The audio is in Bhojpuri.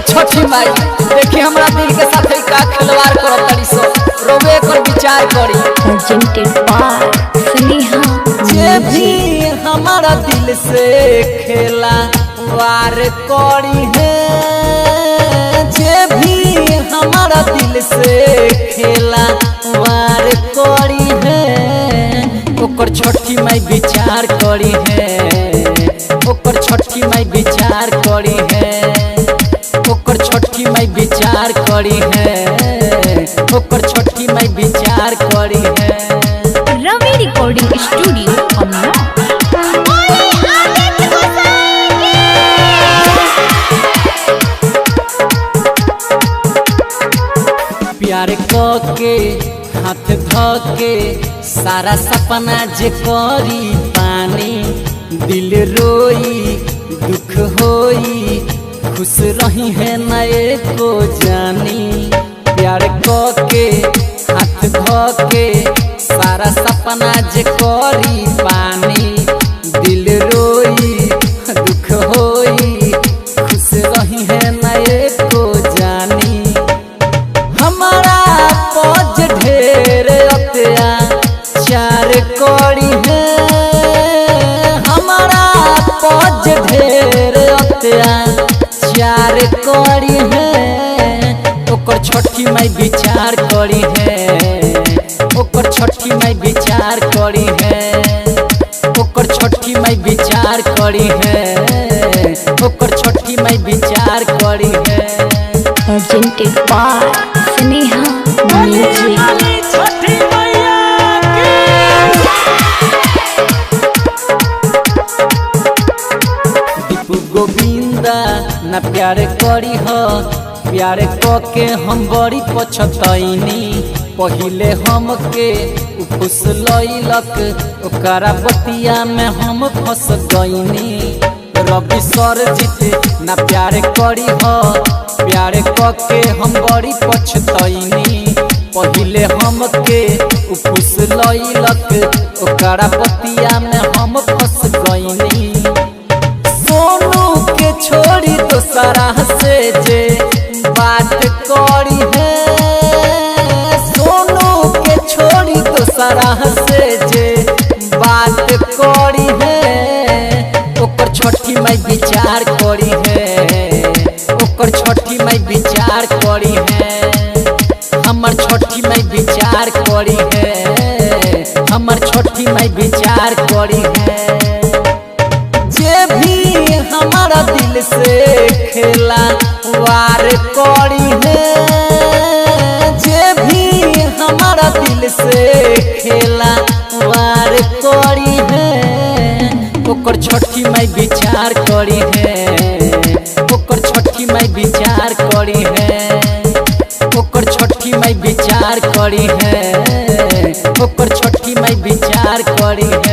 छठी माई देखी हमरा दिल के साथ का खिलवाड़ करत तड़ी सो रोवे कर विचार करी। प्रेजेंटेड बाय स्नेहा जे भी हमारा दिल से खेला वार करी है, जे भी हमारा दिल से खेला वार करी है, ओकर छठी माई विचार करी है, ओकर छठी माई विचार करी है, ओकर छठी माई विचार करी है, ओकर छठी माई विचार करी है। रवि रिकॉर्डिंग स्टूडियो अमला। प्यार के हाथ धके सारा सपना जे करी पानी, दिल रोई दुख होई खुश रही है नए को जानी। प्यार के हाथ धके सारा सपना जे करी पानी, दिल रोई दुख होई खुश रही है नए को जानी। हमारा पौज ढेर अत्याचार करी है, हमारा पौज ढेर अत्याचार करी है, ओकर छठी माई विचार करी है, ओकर छठी माई विचार करी है, ओकर छठी माई विचार करी है, ओकर छठी माई विचार करी है। Presented by Sneha music. Deepu Govinda न प्यार करी हो, प्यार के हम बड़ी पछतैनी, पहिले हमके खुश लैलक ओकरा बतिया में हम फंस गईनी। रवि सरजीत न प्यार करी हो, प्यार के हम बड़ी पछतैनी, पहिले हमके खुश लैलक ओकरा बतिया में हम फंस गईनी। सोनू के छोड़ी दोसरा से जे बात करी है, सोनू के छोड़ी दोसरा से जे बात करी है, ओकर छठी माई विचार करी है, ओकर छठी माई विचार करी है, हमर छठी माई विचार करी है, हमर छठी माई विचार करी है। जे भी हमारा दिल से खेला वार करी है, जे भी हमारा दिल से खेला वार करी है, ओकर छठी माई विचार करी है, ओकर छठी माई विचार करी है, ओकर छठी माई विचार करी है, ओकर छठी माई विचार करी है।